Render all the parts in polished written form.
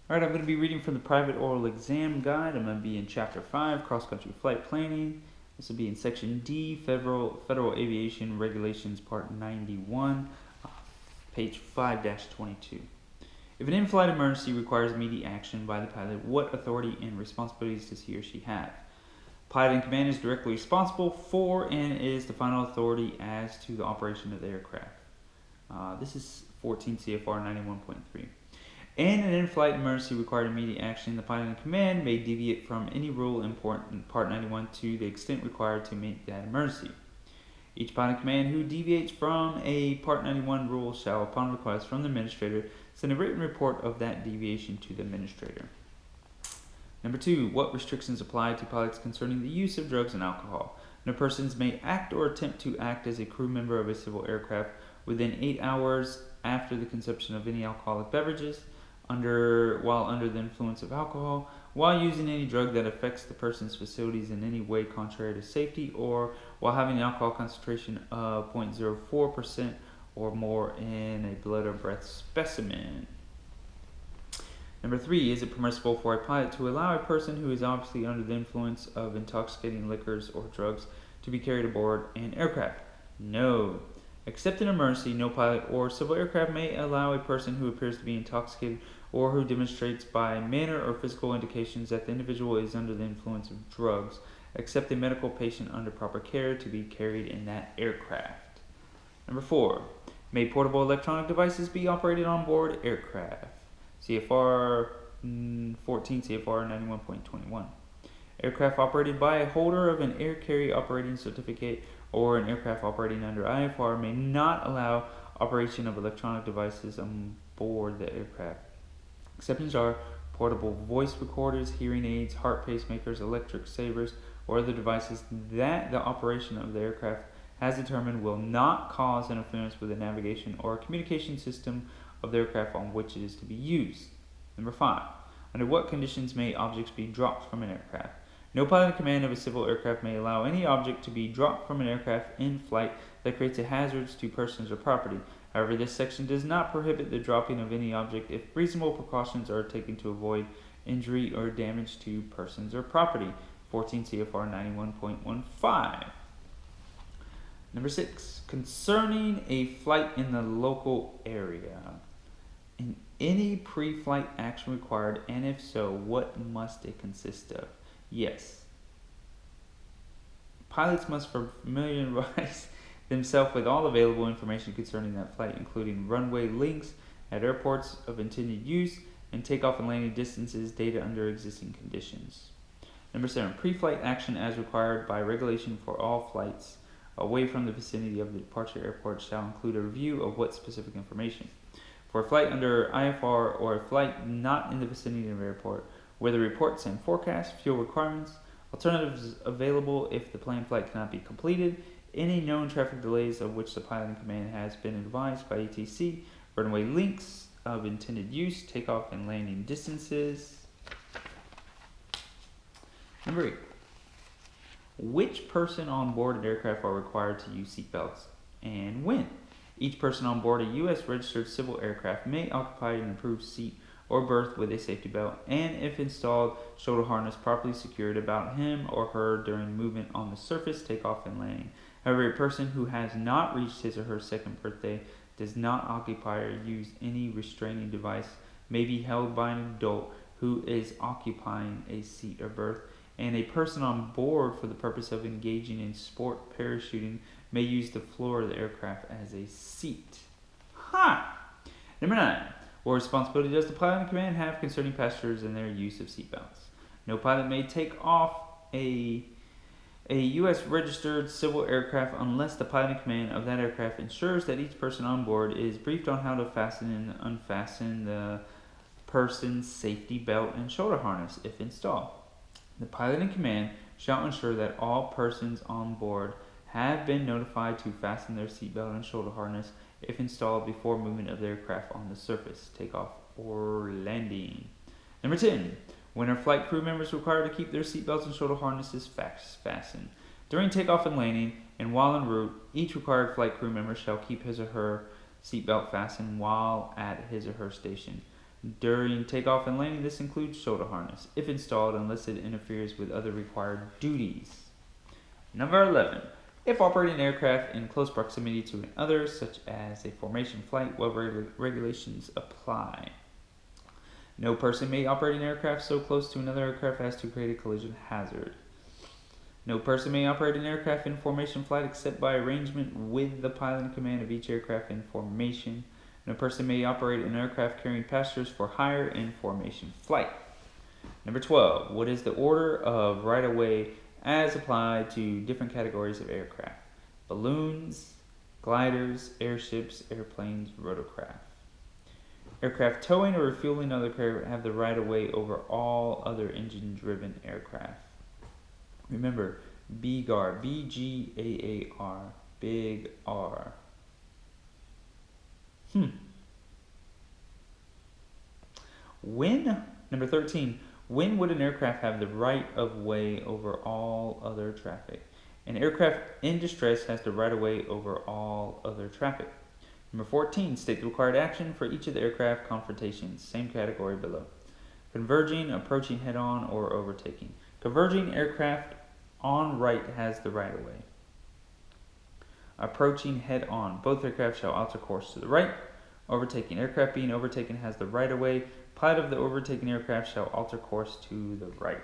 Alright, I'm going to be reading from the Private Oral Exam Guide. I'm going to be in Chapter 5, Cross-Country Flight Planning. This will be in Section D, Federal Aviation Regulations, Part 91, page 5-22. If an in-flight emergency requires immediate action by the pilot, what authority and responsibilities does he or she have? Pilot in command is directly responsible for and is the final authority as to the operation of the aircraft. This is 14 CFR 91.3. In an in-flight emergency requiring immediate action, the pilot in command may deviate from any rule in Part 91 to the extent required to meet that emergency. Each pilot in command who deviates from a Part 91 rule shall, upon request from the administrator, send a written report of that deviation to the administrator. Number 2. What restrictions apply to pilots concerning the use of drugs and alcohol? No persons may act or attempt to act as a crew member of a civil aircraft within 8 hours after the consumption of any alcoholic beverages, while under the influence of alcohol, while using any drug that affects the person's facilities in any way contrary to safety, or while having an alcohol concentration of 0.04% or more in a blood or breath specimen. Number 3, is it permissible for a pilot to allow a person who is obviously under the influence of intoxicating liquors or drugs to be carried aboard an aircraft? No. Except in emergency, no pilot or civil aircraft may allow a person who appears to be intoxicated or who demonstrates by manner or physical indications that the individual is under the influence of drugs, except a medical patient under proper care, to be carried in that aircraft. Number 4, may portable electronic devices be operated on board aircraft? CFR 14 CFR 91.21. Aircraft operated by a holder of an air carrier operating certificate or an aircraft operating under IFR may not allow operation of electronic devices on board the aircraft. Exceptions are portable voice recorders, hearing aids, heart pacemakers, electric sabers, or other devices that the operation of the aircraft has determined will not cause interference with the navigation or communication system of the aircraft on which it is to be used. Number 5. Under what conditions may objects be dropped from an aircraft? No pilot in command of a civil aircraft may allow any object to be dropped from an aircraft in flight that creates a hazard to persons or property. However, this section does not prohibit the dropping of any object if reasonable precautions are taken to avoid injury or damage to persons or property. 14 CFR 91.15. Number 6. Concerning a flight in the local area. In any pre-flight action required, and if so, what must it consist of? Yes. Pilots must familiarize themselves with all available information concerning that flight, including runway links at airports of intended use and takeoff and landing distances, data under existing conditions. Number 7. Pre-flight action as required by regulation for all flights away from the vicinity of the departure airport shall include a review of what specific information. For a flight under IFR or a flight not in the vicinity of an airport, weather reports and forecasts, fuel requirements, alternatives available if the planned flight cannot be completed, any known traffic delays of which the pilot in command has been advised by ATC, runway links of intended use, takeoff and landing distances. Number 8. Which person on board an aircraft are required to use seatbelts and when? Each person on board a U.S. registered civil aircraft may occupy an approved seat or berth with a safety belt, and if installed, shoulder harness properly secured about him or her during movement on the surface, takeoff, and landing. However, a person who has not reached his or her second birthday, does not occupy or use any restraining device, may be held by an adult who is occupying a seat or berth, and a person on board for the purpose of engaging in sport parachuting may use the floor of the aircraft as a seat. Number 9. What responsibility does the pilot in command have concerning passengers and their use of seatbelts? No pilot may take off a U.S. registered civil aircraft unless the pilot in command of that aircraft ensures that each person on board is briefed on how to fasten and unfasten the person's safety belt and shoulder harness if installed. The pilot in command shall ensure that all persons on board have been notified to fasten their seatbelt and shoulder harness if installed before movement of the aircraft on the surface, takeoff, or landing. Number 10. When are flight crew members required to keep their seatbelts and shoulder harnesses fastened? During takeoff and landing, and while en route, each required flight crew member shall keep his or her seatbelt fastened while at his or her station. During takeoff and landing, this includes shoulder harness, if installed, unless it interferes with other required duties. Number 11. If operating aircraft in close proximity to another, such as a formation flight, what regulations apply? No person may operate an aircraft so close to another aircraft as to create a collision hazard. No person may operate an aircraft in formation flight except by arrangement with the pilot in command of each aircraft in formation. No person may operate an aircraft carrying passengers for hire in formation flight. Number 12. What is the order of right-of-way as applied to different categories of aircraft? Balloons, gliders, airships, airplanes, rotorcraft. Aircraft towing or refueling other aircraft have the right-of-way over all other engine-driven aircraft. Remember, BGAR, B-G-A-A-R, big R. Number 13, when would an aircraft have the right-of-way over all other traffic? An aircraft in distress has the right-of-way over all other traffic. Number 14, state the required action for each of the aircraft confrontations, same category below. Converging, approaching head-on, or overtaking. Converging aircraft on right has the right-of-way. Approaching head-on, both aircraft shall alter course to the right. Overtaking, aircraft being overtaken has the right-of-way. Pilot of the overtaken aircraft shall alter course to the right.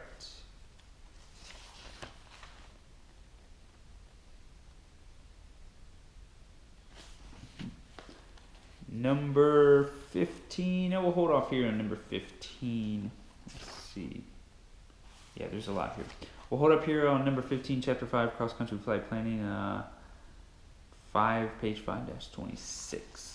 Number 15. We'll hold off here on number 15. Let's see. Yeah, there's a lot here. We'll hold up here on number 15, chapter 5, cross-country flight planning, page 5-26.